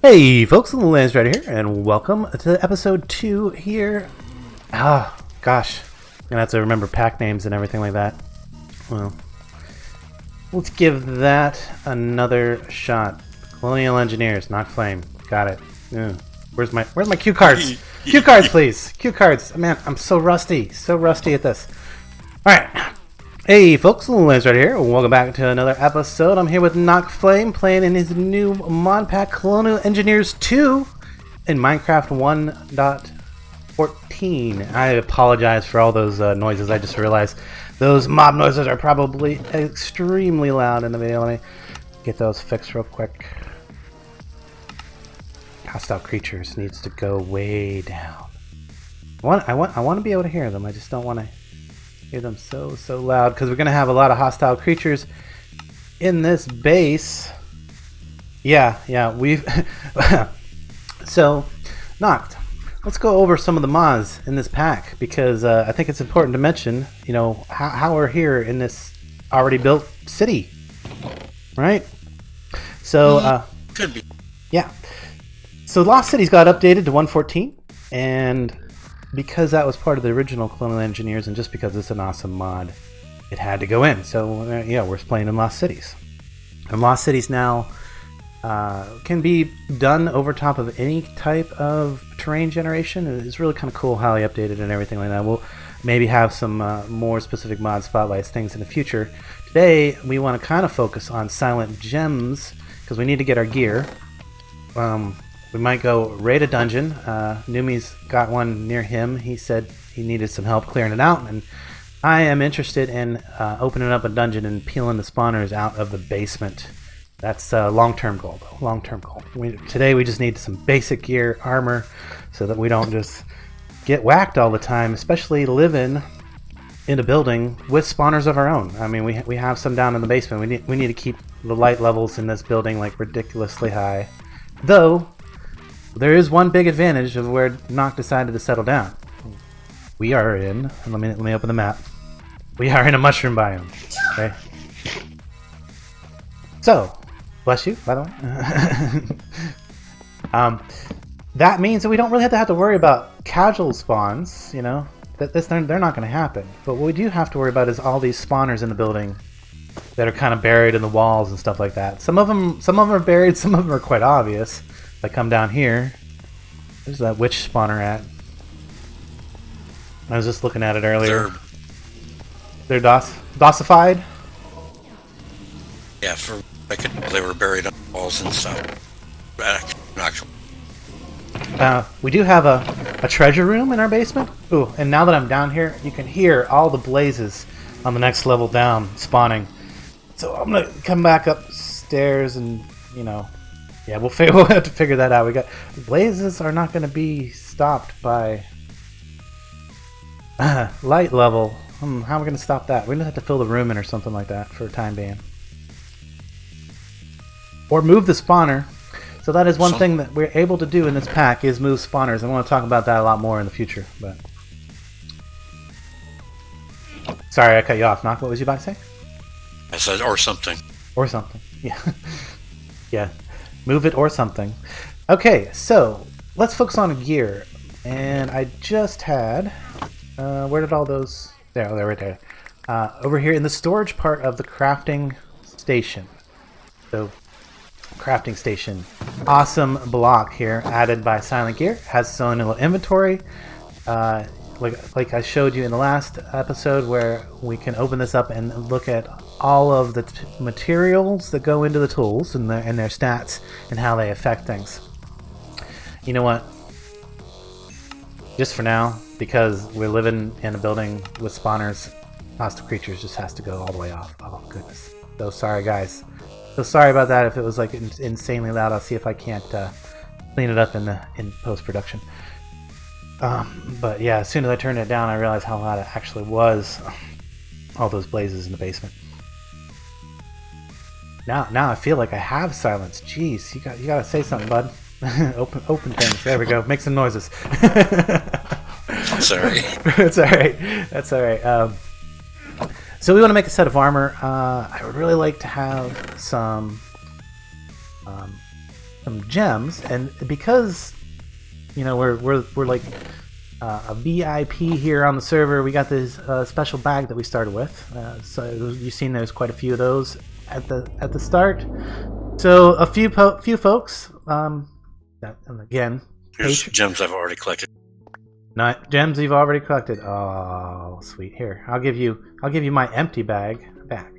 Hey folks, Landstryder here, and welcome to episode 2 here. Gosh, I'm gonna have to remember pack names and everything like that. Well, let's give that another shot. Colonial Engineers, Nachtflame, got it. Where's my cue cards? Cue cards, please. Cue cards. Man, I'm so rusty at this. All right. Hey folks, Landstryder here. Welcome back to another episode. I'm here with Nachtflame playing in his new mod pack Colonial Engineers 2 in Minecraft 1.14. I apologize for all those noises. I just realized those mob noises are probably extremely loud in the video. Let me get those fixed real quick. Hostile creatures needs to go way down. I want to be able to hear them. I just don't want to hear them so loud because we're gonna have a lot of hostile creatures in this base. Yeah, we've so Nacht, let's go over some of the mods in this pack because I think it's important to mention, you know, how we're here in this already built city, right? So could be. Yeah, so Lost Cities got updated to 1.14, and because that was part of the original Colonial Engineers, and just because it's an awesome mod, it had to go in. So yeah, we're playing in Lost Cities. And Lost Cities now can be done over top of any type of terrain generation. It's really kind of cool how they updated and everything like that. We'll maybe have some more specific mod spotlights, things in the future. Today, we want to kind of focus on silent gems, because we need to get our gear. We might go raid a dungeon. Numi's got one near him. He said he needed some help clearing it out, and I am interested in opening up a dungeon and peeling the spawners out of the basement. That's a long-term goal, though. Long-term goal. Today we just need some basic gear, armor, so that we don't just get whacked all the time, especially living in a building with spawners of our own. I mean, we have some down in the basement. We need to keep the light levels in this building like ridiculously high. Though there is one big advantage of where Nacht decided to settle down. We are in, and let me open the map. We are in a mushroom biome. Okay. So, bless you, by the way. That means that we don't really have to worry about casual spawns. You know, they're not going to happen. But what we do have to worry about is all these spawners in the building that are kind of buried in the walls and stuff like that. Some of them are buried. Some of them are quite obvious. I come down here. There's that witch spawner at. I was just looking at it earlier. They're dosified. Yeah, they were buried on walls and stuff. We do have a treasure room in our basement. Ooh, and now that I'm down here, you can hear all the blazes on the next level down spawning. So I'm gonna come back upstairs and, you know. Yeah, we'll have to figure that out. Blazes are not going to be stopped by light level. How are we going to stop that? We're going to have to fill the room in or something like that for a time being. Or move the spawner. So that is one thing that we're able to do in this pack is move spawners. I want to talk about that a lot more in the future. But sorry, I cut you off. Knock, what was you about to say? I said or something. Or something. Yeah. Yeah. Move it or something. Okay, so let's focus on gear. And I just had... where did all those... There, oh, they're right there. Over here in the storage part of the crafting station. So, crafting station. Awesome block here, added by Silent Gear. Has its own little inventory. Like I showed you in the last episode, where we can open this up and look at all of the materials that go into the tools and their stats and how they affect things. You know what? Just for now, because we're living in a building with spawners, hostile creatures just has to go all the way off. Oh goodness. So sorry guys. So sorry about that. If it was like insanely loud, I'll see if I can't clean it up in post-production. But yeah, as soon as I turned it down, I realized how loud it actually was. All those blazes in the basement. Now I feel like I have silence. Jeez, you gotta say something, bud. open things. There we go. Make some noises. Sorry. That's all right. That's all right. So we want to make a set of armor. I would really like to have some some gems, and because we're like a VIP here on the server, we got this special bag that we started with. So you've seen there's quite a few of those at the start. So a few folks, and again, here's gems I've already collected. Not gems you've already collected. Oh, sweet. Here, I'll give you my empty bag back.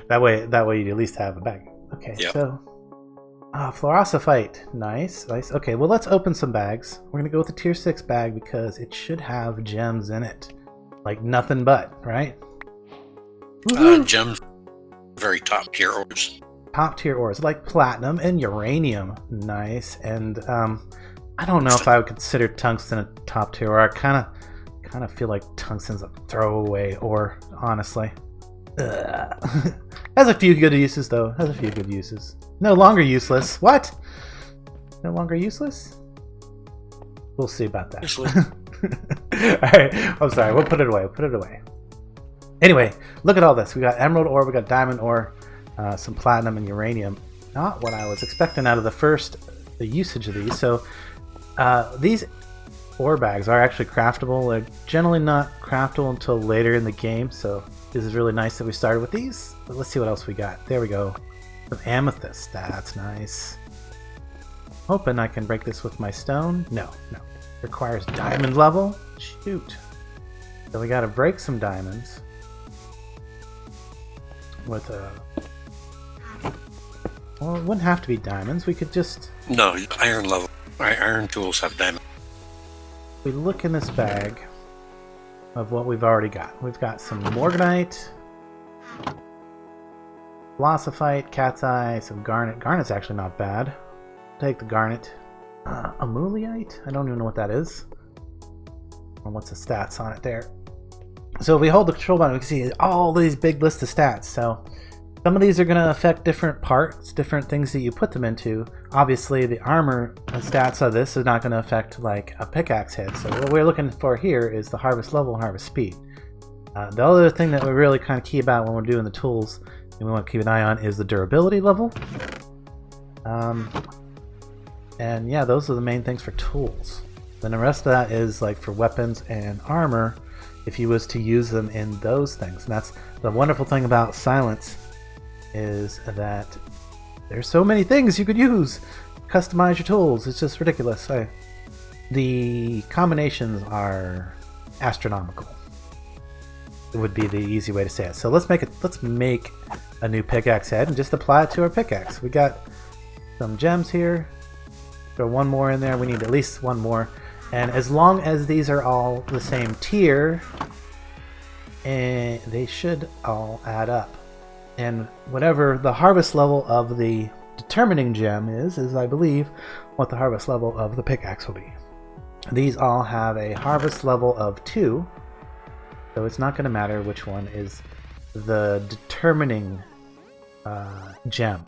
That way you at least have a bag. Okay, yep. So fluorocyte. Nice. Okay, well, let's open some bags. We're gonna go with the tier 6 bag because it should have gems in it, like nothing but, right? Gems, very top tier ores. Top tier ores like platinum and uranium. Nice. And I don't know if I would consider tungsten a top tier ore. I kind of feel like tungsten's a throwaway ore, honestly. Has a few good uses though. No longer useless. What? No longer useless? We'll see about that. Alright, I'm sorry. We'll put it away. Anyway, look at all this. We got emerald ore, we got diamond ore, some platinum and uranium. Not what I was expecting out of the usage of these. So these ore bags are actually craftable. They're generally not craftable until later in the game, so this is really nice that we started with these. But let's see what else we got. There we go. Some amethyst. That's nice. Hoping I can break this with my stone. No. Requires diamond level. Shoot. So we gotta break some diamonds with a... Well, it wouldn't have to be diamonds. We could just... No, iron level. Iron tools have diamond. We look in this bag of what we've already got. We've got some morganite, philosophite, cat's eye, some garnet. Garnet's actually not bad. Take the garnet. Amuliite? I don't even know what that is. Or what's the stats on it there? So if we hold the control button, we can see all these big lists of stats. So some of these are going to affect different parts, different things that you put them into. Obviously, the armor stats of this is not going to affect like a pickaxe head. So what we're looking for here is the harvest level and harvest speed. The other thing that we really kind of key about when we're doing the tools and we want to keep an eye on is the durability level. And yeah, those are the main things for tools. Then the rest of that is like for weapons and armor, if you was to use them in those things. And that's the wonderful thing about Silence, is that there's so many things you could use. Customize your tools. It's just ridiculous. The combinations are astronomical. It would be the easy way to say it. So let's make a new pickaxe head and just apply it to our pickaxe. We got some gems here. Throw one more in there. We need at least one more. And as long as these are all the same tier, and they should all add up. And whatever the harvest level of the determining gem is I believe what the harvest level of the pickaxe will be. These all have a harvest level of 2, so it's not going to matter which one is the determining gem.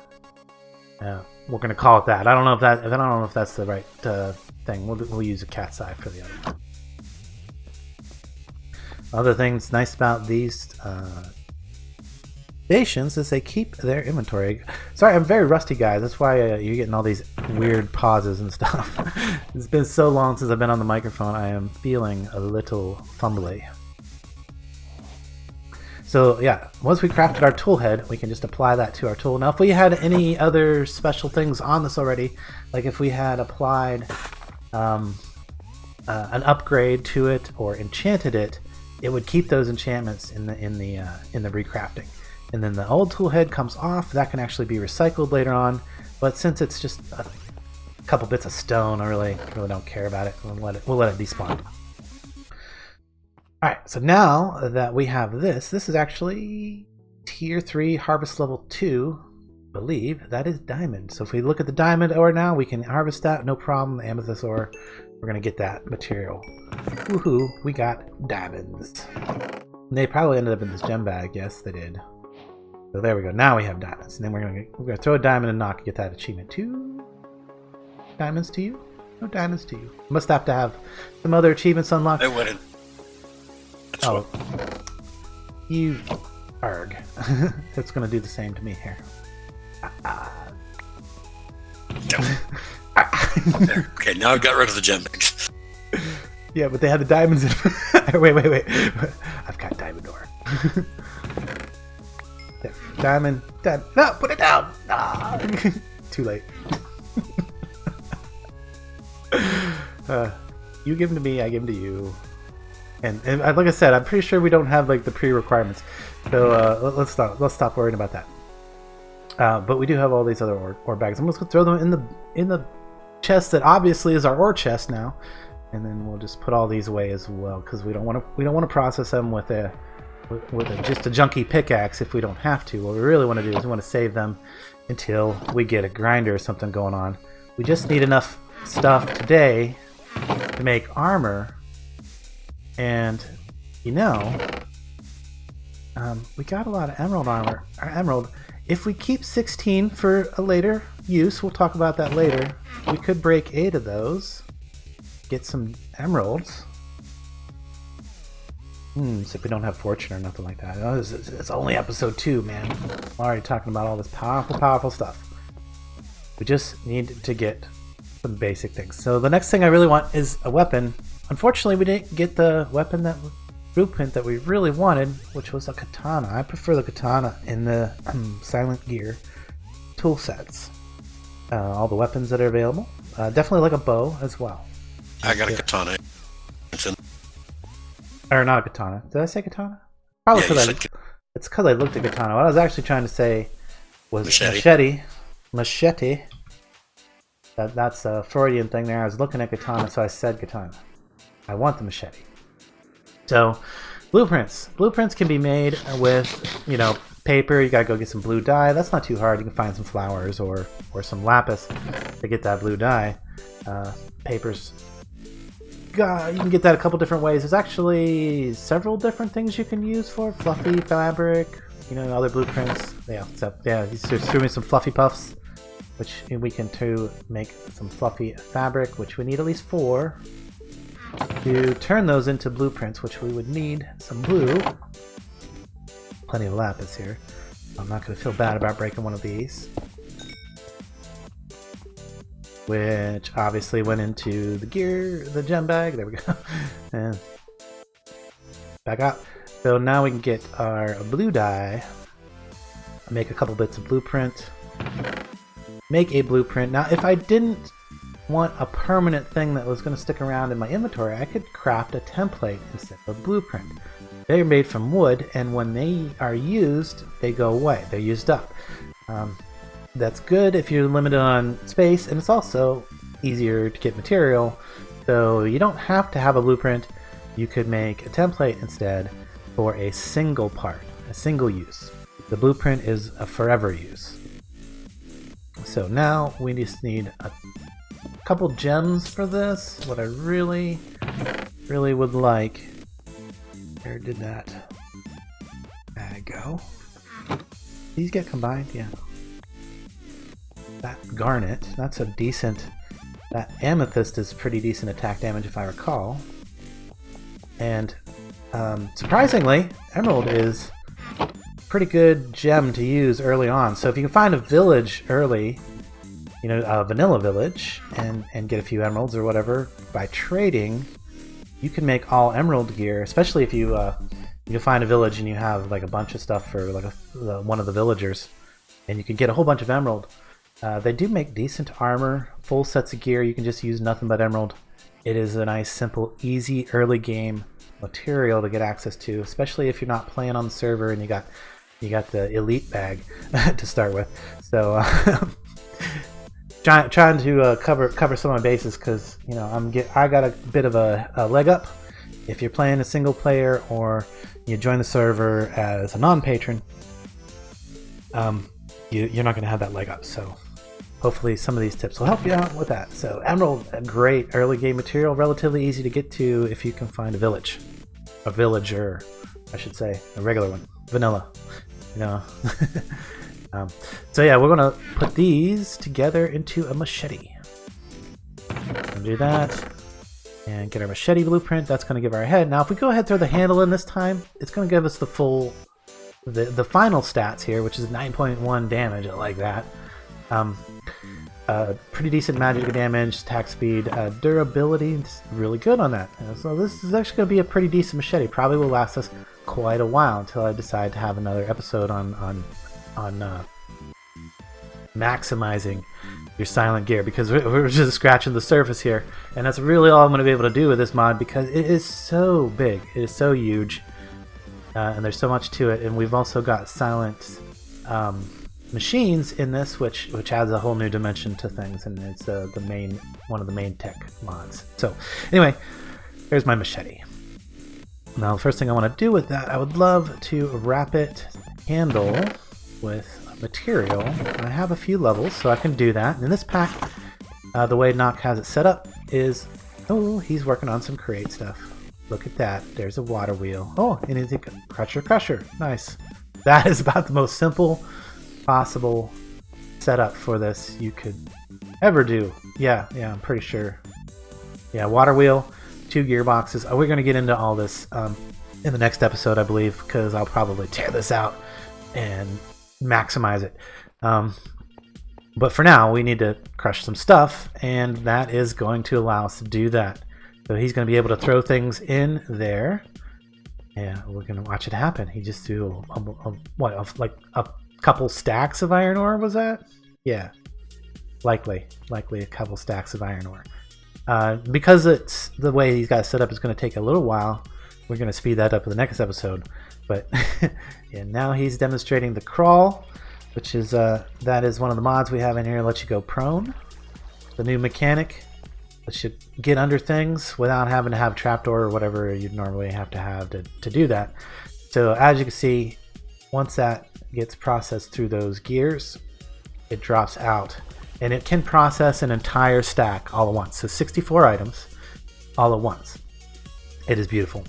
We're going to call it that. I don't know if that's the right thing. We'll use a cat's eye for the other. Other things nice about these stations is they keep their inventory. Sorry, I'm very rusty, guys. That's why you're getting all these weird pauses and stuff. It's been so long since I've been on the microphone. I am feeling a little fumbly. So yeah, once we crafted our tool head, we can just apply that to our tool. Now if we had any other special things on this already, like if we had applied an upgrade to it or enchanted it, it would keep those enchantments in the recrafting. And then the old tool head comes off. That can actually be recycled later on. But since it's just a couple bits of stone, I really don't care about it. We'll let it despawn. Alright, so now that we have this is actually tier 3 harvest level 2, I believe. That is diamond. So if we look at the diamond ore now, we can harvest that, no problem. The amethyst ore, we're going to get that material. Woohoo, we got diamonds. And they probably ended up in this gem bag. Yes, they did. So there we go. Now we have diamonds. And then we're going to throw a diamond and knock, get that achievement. 2 diamonds to you? No diamonds to you. Must have to have some other achievements unlocked. I wouldn't. Oh, you arg. It's going to do the same to me here. There. Okay, now I've got rid of the gem bags. Yeah, but they had the diamonds in. Wait. I've got diamond ore. There. Diamond. No, put it down. Ah. Too late. You give them to me, I give them to you. And like I said, I'm pretty sure we don't have like the pre-requirements. So let's stop worrying about that. But we do have all these other ore bags. I'm just gonna throw them in the chest that obviously is our ore chest now, and then we'll just put all these away as well because we don't want to process them with just a junky pickaxe if we don't have to. What we really want to do is we want to save them until we get a grinder or something going on. We just need enough stuff today to make armor, and we got a lot of emerald. If we keep 16 for a later use, we'll talk about that later, we could break 8 of those, get some emeralds. So if we don't have fortune or nothing like that. It's only episode 2, man. I'm already talking about all this powerful stuff. We just need to get some basic things. So the next thing I really want is a weapon. Unfortunately, we didn't get the weapon blueprint that we really wanted, which was a katana. I prefer the katana in the silent gear tool sets. All the weapons that are available. Definitely like a bow as well. I got a katana. Or not a katana. Did I say katana? Probably because it's because I looked at katana. What I was actually trying to say was machete. That's a Freudian thing there. I was looking at katana, so I said katana. I want the machete. So, blueprints. Blueprints can be made with, paper. You gotta go get some blue dye. That's not too hard. You can find some flowers or some lapis to get that blue dye. Papers. You can get that a couple different ways. There's actually several different things you can use for fluffy fabric. Other blueprints. Yeah. So he's threw me some fluffy puffs, which we can make some fluffy fabric, which we need at least 4. To turn those into blueprints, which we would need some blue. Plenty of lapis here. I'm not going to feel bad about breaking one of these. Which obviously went into the gem bag. There we go. And back out. So now we can get our blue dye. Make a couple bits of blueprint. Make a blueprint. Now, if I didn't want a permanent thing that was going to stick around in my inventory, I could craft a template instead of a blueprint. They're made from wood, and when they are used, they go away. They're used up. That's good if you're limited on space, and it's also easier to get material, so you don't have to have a blueprint. You could make a template instead for a single part, a single use. The blueprint is a forever use. So now we just need a couple gems for this. What I really would like, where did that bag go? These get combined? Yeah. That garnet, that's a decent, that amethyst is pretty decent attack damage if I recall. And surprisingly, emerald is a pretty good gem to use early on. So if you can find a village early, a vanilla village, and get a few emeralds or whatever by trading, you can make all emerald gear, especially if you find a village and you have like a bunch of stuff for like one of the villagers, and you can get a whole bunch of emerald. They do make decent armor, full sets of gear. You can just use nothing but emerald. It is a nice, simple, easy early game material to get access to, especially if you're not playing on the server and you got the elite bag to start with. So trying to cover some of my bases because I got a bit of a leg up. If you're playing a single player or you join the server as a non-patron, you're not going to have that leg up. So hopefully some of these tips will help you out with that. So emerald, a great early game material, relatively easy to get to if you can find a villager, I should say, a regular one, vanilla. So yeah, we're gonna put these together into a machete. Do that and get our machete blueprint. That's gonna give our head. Now if we go ahead and throw the handle in this time, it's gonna give us the full the final stats here, which is 9.1 damage. I like that. Pretty decent magic damage, attack speed, durability. It's really good on that. So this is actually going to be a pretty decent machete. Probably will last us quite a while until I decide to have another episode on maximizing your silent gear, because we're just scratching the surface here, and that's really all I'm going to be able to do with this mod, because it is so big, it is so huge, and there's so much to it. And we've also got silent machines in this, which adds a whole new dimension to things, and it's one of the main tech mods. So anyway, here's my machete. Now the first thing I want to do with that, I would love to wrap it handle with material. I have a few levels, so I can do that. And in this pack, the way Nock has it set up is, oh, he's working on some create stuff. Look at that. There's a water wheel. Oh, and it's a crusher. Nice. That is about the most simple possible setup for this you could ever do. Yeah, I'm pretty sure. Yeah, water wheel, 2 gearboxes. We're going to get into all this in the next episode, I believe, because I'll probably tear this out and maximize it. But for now, we need to crush some stuff, and that is going to allow us to do that. So he's going to be able to throw things in there, and we're going to watch it happen. He just threw like a couple stacks of iron ore, was that? Yeah, likely a couple stacks of iron ore. Because it's the way he's got it set up is going to take a little while. We're going to speed that up in the next episode. But yeah, now he's demonstrating the crawl, which is that is one of the mods we have in here. Lets you go prone. The new mechanic lets you get under things without having to have trapdoor or whatever you'd normally have to do that. So as you can see, once that gets processed through those gears, it drops out, and it can process an entire stack all at once. So 64 items all at once. It is beautiful.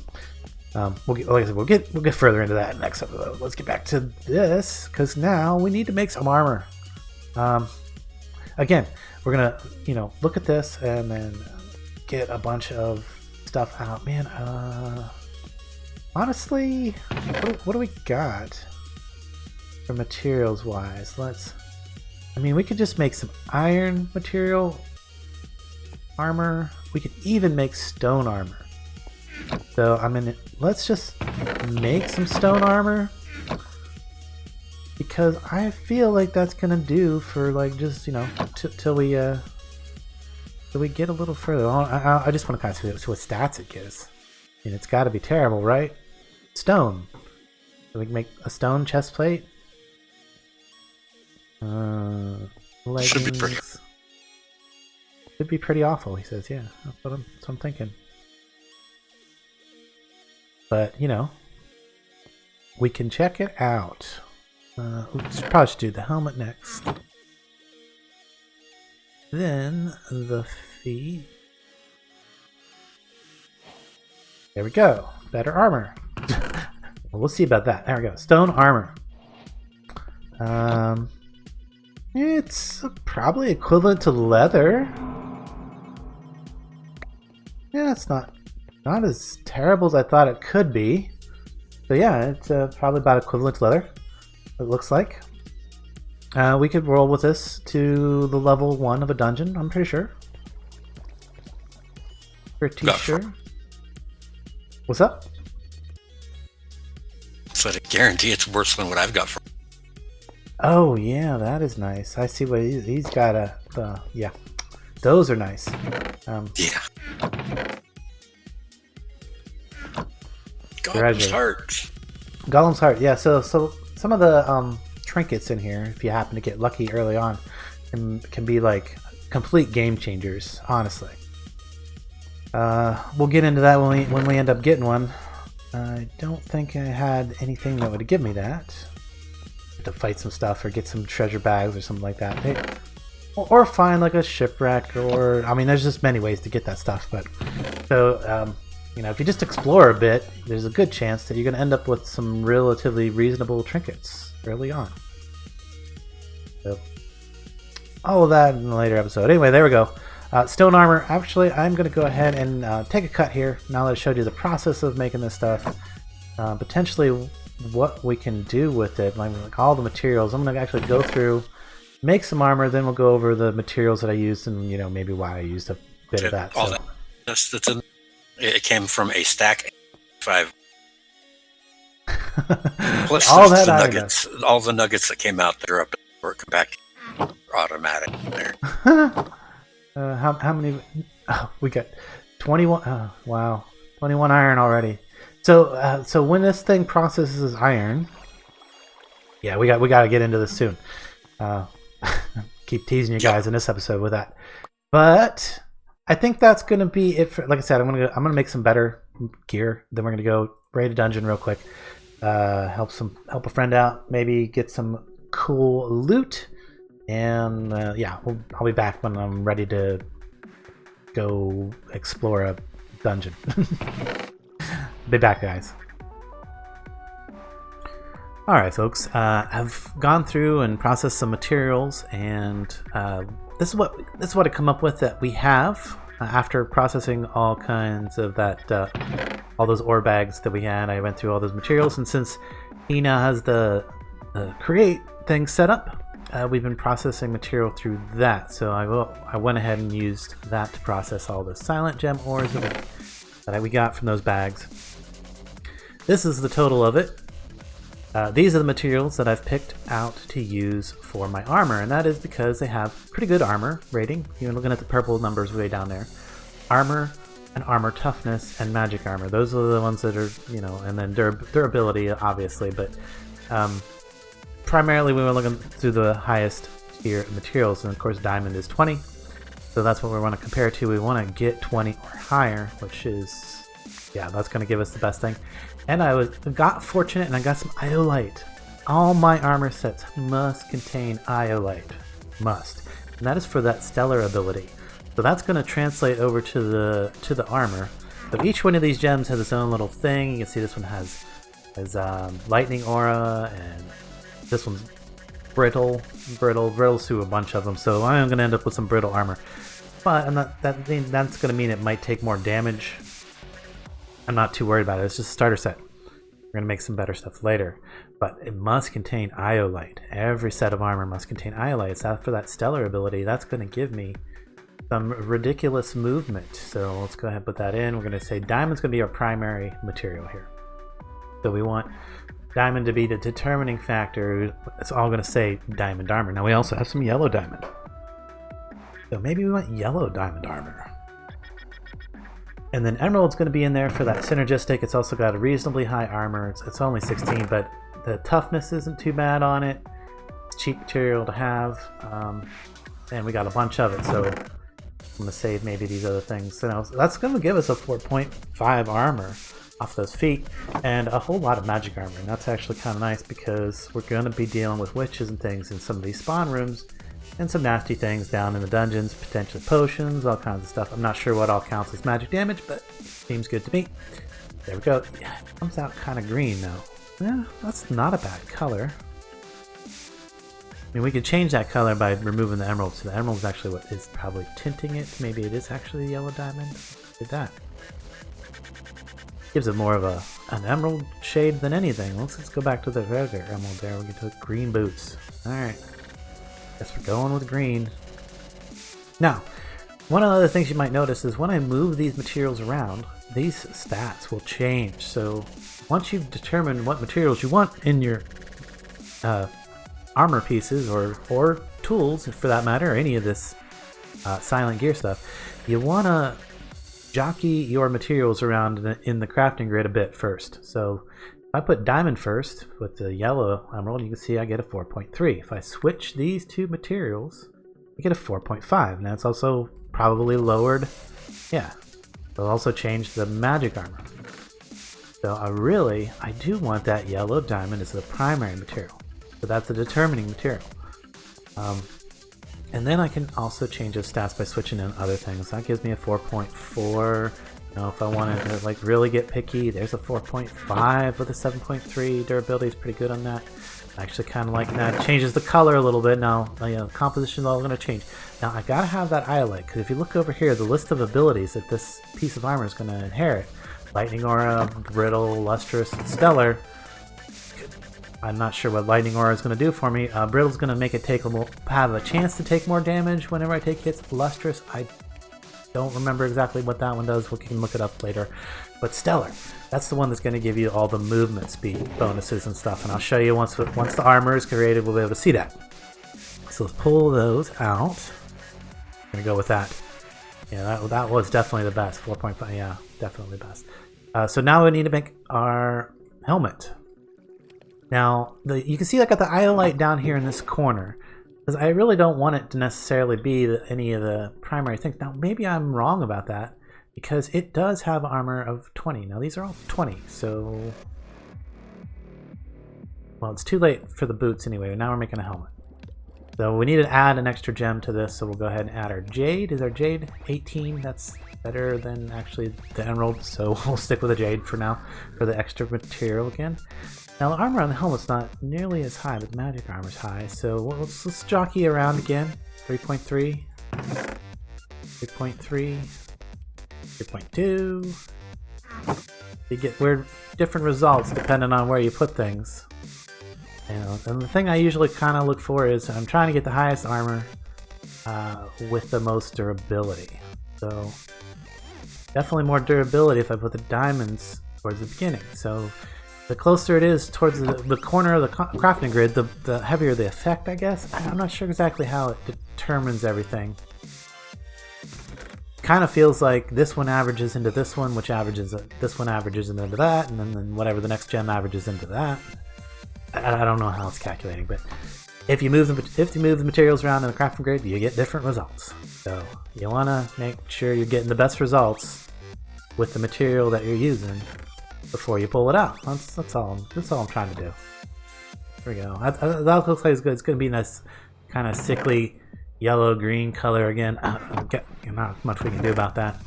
Like I said, we'll get further into that next episode. Let's get back to this, because now we need to make some armor. Again, we're gonna look at this and then get a bunch of stuff out. Man, honestly, what do we got for materials wise? We could just make some iron material armor. We could even make stone armor. So let's just make some stone armor, because I feel like that's gonna do for just till we get a little further. I just want to kind of see what stats it gives. It's got to be terrible, right? Stone. So we can make a stone chest plate. Leggings. Should be pretty awful, he says. Yeah, that's what I'm thinking. But, we can check it out. Probably should do the helmet next. Then the feet. There we go. Better armor. We'll see about that. There we go. Stone armor. It's probably equivalent to leather. Yeah, it's not as terrible as I thought it could be. So yeah, it's probably about equivalent to leather, it looks like. We could roll with this to the level 1 of a dungeon, I'm pretty sure. Pretty sure. What's up? So I guarantee it's worse than what I've got from. Oh yeah, that is nice. I see what he's got. Yeah, those are nice. Yeah. Golem's heart. Golem's heart. Yeah. So some of the trinkets in here, if you happen to get lucky early on, can be like complete game changers. Honestly, we'll get into that when we end up getting one. I don't think I had anything that would give me that. To fight some stuff or get some treasure bags or something like that. Or find like a shipwreck, or there's just many ways to get that stuff. But so if you just explore a bit, there's a good chance that you're going to end up with some relatively reasonable trinkets early on. So all of that in a later episode. Anyway, there we go. Stone armor. Actually, I'm going to go ahead and take a cut here now that I showed you the process of making this stuff. Potentially what we can do with it, like all the materials. I'm going to actually go through, make some armor, then we'll go over the materials that I used and, maybe why I used a bit of that. All it came from a stack 5. Plus all the that nuggets. All the nuggets that came out that are up or come back automatic there. How many? Oh, we got 21. Oh, wow, 21 iron already. So when this thing processes iron, yeah, we got to get into this soon. Keep teasing you guys in this episode with that, but I think that's gonna be it. For, like I said, I'm gonna make some better gear. Then we're gonna go raid a dungeon real quick. Help a friend out. Maybe get some cool loot. And I'll be back when I'm ready to go explore a dungeon. Be back, guys. Alright, folks. I've gone through and processed some materials, and this is what I come up with that we have after processing all kinds of that, all those ore bags that we had. I went through all those materials, and since he now has the create thing set up, we've been processing material through that, so I went ahead and used that to process all the silent gem ores that we got from those bags. This is the total of it. These are the materials that I've picked out to use for my armor, and that is because they have pretty good armor rating. You're looking at the purple numbers way down there. Armor and armor toughness and magic armor. Those are the ones that are, and then durability, obviously, but primarily we were looking through the highest tier materials, and of course diamond is 20, so that's what we want to compare to. We want to get 20 or higher, which is, that's going to give us the best thing. And I got fortunate and I got some iolite. All my armor sets must contain iolite, must, and that is for that stellar ability. So that's going to translate over to the armor. So each one of these gems has its own little thing. You can see this one has lightning aura, and this one's brittle's through a bunch of them, so I'm going to end up with some brittle armor. But that's going to mean it might take more damage. I'm not too worried about it. It's just a starter set. We're going to make some better stuff later. But it must contain iolite. Every set of armor must contain iolite. So for that stellar ability, that's going to give me some ridiculous movement. So let's go ahead and put that in. We're going to say diamond's going to be our primary material here. So we want diamond to be the determining factor. It's all going to say diamond armor. Now we also have some yellow diamond. So maybe we want yellow diamond armor. And then emerald's going to be in there for that synergistic. It's also got a reasonably high armor. It's only 16, but the toughness isn't too bad on it. It's cheap material to have. And we got a bunch of it, so I'm going to save maybe these other things. So that's going to give us a 4.5 armor off those feet, and a whole lot of magic armor. And that's actually kind of nice because we're going to be dealing with witches and things in some of these spawn rooms, and some nasty things down in the dungeons, potentially potions, all kinds of stuff. I'm not sure what all counts as magic damage, but seems good to me. There we go. Yeah, it comes out kind of green now. Yeah, that's not a bad color. I mean, we could change that color by removing the emerald. So the emerald is actually what is probably tinting it. Maybe it is actually a yellow diamond. Did that. Gives it more of an emerald shade than anything. Let's go back to the regular emerald there. We get to green boots. Alright. Guess we're going with green. Now, one of the other things you might notice is when I move these materials around, these stats will change. So once you've determined what materials you want in your armor pieces or tools, for that matter, or any of this silent gear stuff, you want to jockey your materials around in the crafting grid a bit first. So if I put diamond first with the yellow emerald, you can see I get a 4.3. If I switch these two materials, I get a 4.5. Now it's also probably lowered. Yeah, it'll also change the magic armor. So I do want that yellow diamond as the primary material. So that's the determining material. And then I can also change those stats by switching in other things. That gives me a 4.4. If I wanted to really get picky, there's a 4.5 with a 7.3. Durability is pretty good on that. I actually kind of like that. It changes the color a little bit. Now, composition is all going to change. Now, I got to have that iolite, because if you look over here, the list of abilities that this piece of armor is going to inherit, lightning aura, brittle, lustrous, and stellar, I'm not sure what Lightning Aura is going to do for me. Brittle's going to make it have a chance to take more damage whenever I take hits. Lustrous, I don't remember exactly what that one does. We can look it up later. But Stellar, that's the one that's going to give you all the movement speed bonuses and stuff. And I'll show you once the armor is created, we'll be able to see that. So let's pull those out. I'm going to go with that. Yeah, that was definitely the best. 4.5, yeah, definitely the best. So now we need to make our helmet. Now, you can see I got the iolite down here in this corner. Because I really don't want it to necessarily be any of the primary things. Now, maybe I'm wrong about that. Because it does have armor of 20. Now, these are all 20, so... Well, it's too late for the boots anyway. Now we're making a helmet. So we need to add an extra gem to this, so we'll go ahead and add our jade. Is our jade 18? That's better than actually the emerald, so we'll stick with the jade for now for the extra material again. Now, the armor on the helmet's not nearly as high, but the magic armor's high, so let's jockey around again. 3.3, 3.3, 3.2. You get weird, different results depending on where you put things. And the thing I usually kind of look for is I'm trying to get the highest armor with the most durability. So definitely more durability if I put the diamonds towards the beginning. So the closer it is towards the corner of the crafting grid, the heavier the effect, I guess. I'm not sure exactly how it determines everything. Kind of feels like this one averages into this one, which averages this one averages into that, and then whatever the next gem averages into that. I don't know how it's calculating, but if you move the materials around in the crafting grid, you get different results. So you want to make sure you're getting the best results with the material that you're using before you pull it out. That's all I'm trying to do. There we go. That looks like it's good. It's going to be nice, kind of sickly yellow-green color again. Not much we can do about that.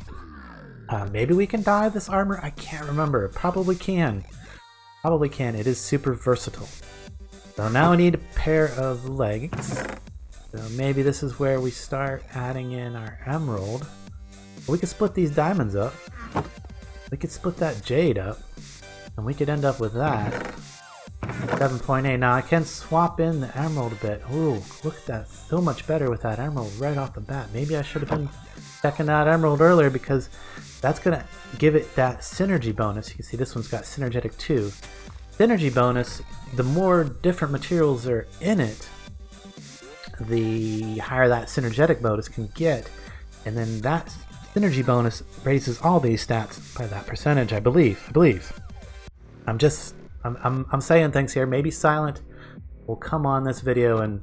Maybe we can dye this armor? I can't remember. Probably can. Probably can. It is super versatile. So now we need a pair of leggings. So maybe this is where we start adding in our emerald. We could split these diamonds up. We could split that jade up. And we could end up with that. 7.8. Now I can swap in the emerald a bit. Ooh, look at that. So much better with that emerald right off the bat. Maybe I should have been checking that emerald earlier because that's going to give it that synergy bonus. You can see this one's got synergetic 2. Synergy bonus, the more different materials are in it, the higher that synergetic bonus can get. And then that synergy bonus raises all these stats by that percentage, I believe. I'm saying things here. Maybe Silent will come on this video and,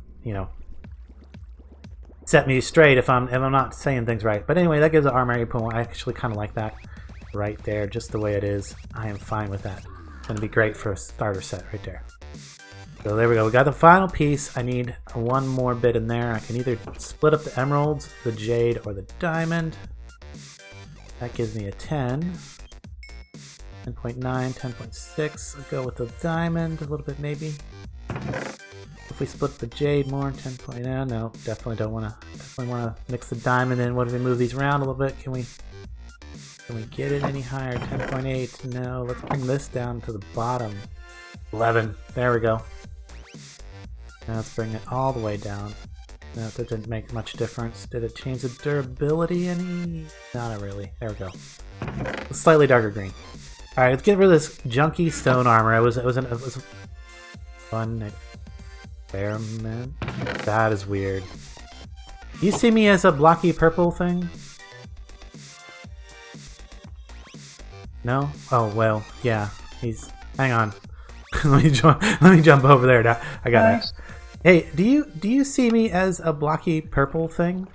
set me straight if I'm not saying things right. But anyway, that gives an armor point. I actually kind of like that right there, just the way it is. I am fine with that. It's going to be great for a starter set right there. So there we go. We got the final piece. I need one more bit in there. I can either split up the emeralds, the jade, or the diamond. That gives me a 10. 10.9, 10.6. I'll go with the diamond a little bit maybe. If we split the jade more, 10.9. No, definitely don't want to. Definitely want to mix the diamond in. What if we move these around a little bit? Can we get it any higher? 10.8. No. Let's bring this down to the bottom. 11. There we go. Now let's bring it all the way down. No, that didn't make much difference. Did it change the durability any? No, not really. There we go. A slightly darker green. All right, let's get rid of this junky stone armor. It was fun experiment. That is weird. You see me as a blocky purple thing? No? Oh well, yeah. Hang on. let me jump over there. Now I got it. Hey, do you see me as a blocky purple thing,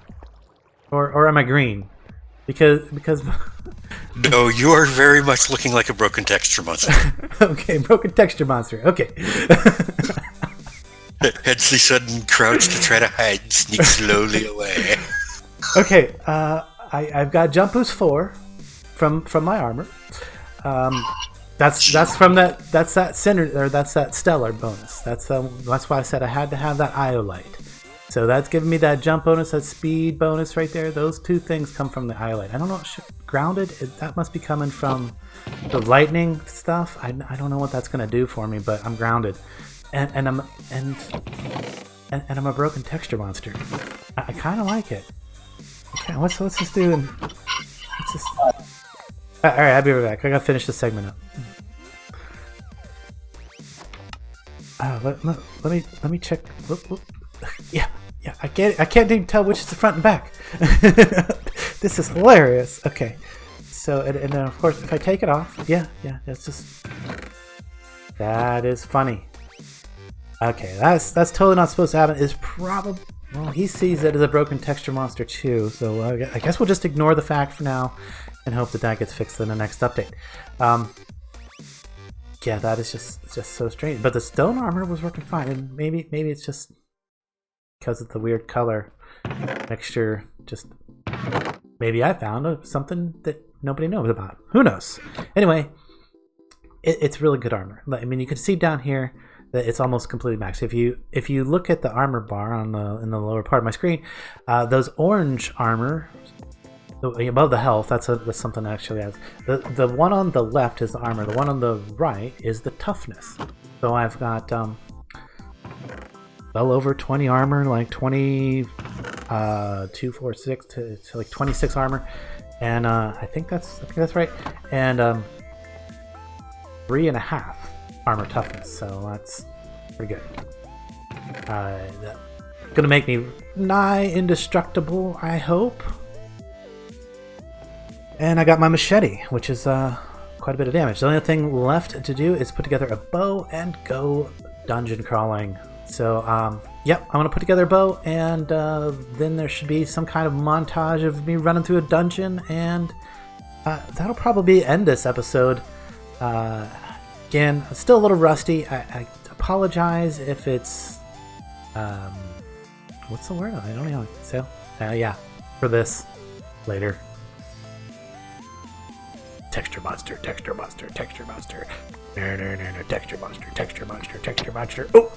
or am I green? Because. No, you are very much looking like a broken texture monster. Okay, broken texture monster. Okay. Headsley sudden crouch to try to hide and sneak slowly away. Okay, I've got jump boost 4 from my armor. That's that stellar bonus. That's why I said I had to have that iolite. So that's giving me that jump bonus, that speed bonus right there. Those two things come from the iolite. I don't know, grounded, that must be coming from the lightning stuff. I don't know what that's going to do for me, but I'm grounded. and I'm a broken texture monster. I kind of like it. Okay, what's this doing? What's this? All right, I'll be right back. I gotta finish this segment up. Let me check. Yeah, I get it. I can't even tell which is the front and back. This is hilarious. Okay, so and then of course if I take it off, yeah, that's just that is funny. Okay, that's totally not supposed to happen. Is probably well, he sees it as a broken texture monster too. So I guess we'll just ignore the fact for now and hope that gets fixed in the next update. Yeah, that is just so strange. But the stone armor was working fine, and maybe it's just because of the weird color mixture. Just maybe I found something that nobody knows about. Who knows? Anyway, it's really good armor. I mean, you can see down here that it's almost completely maxed. If you look at the armor bar in the lower part of my screen, those orange armor above the health, that's something I actually has. The one on the left is the armor. The one on the right is the toughness. So I've got well over 20 armor, like 2, 4, 6 to like 26 armor, and I think that's right, and 3.5 armor toughness. So that's pretty good. Gonna make me nigh indestructible, I hope. And I got my machete, which is quite a bit of damage. The only thing left to do is put together a bow and go dungeon crawling. So, yep, I'm going to put together a bow, and then there should be some kind of montage of me running through a dungeon, and that'll probably end this episode. Again, still a little rusty. I apologize if it's... what's the word? I don't know. So, yeah, for this later. Texture monster, texture monster, texture monster. No, texture monster, texture monster, texture monster. Oh!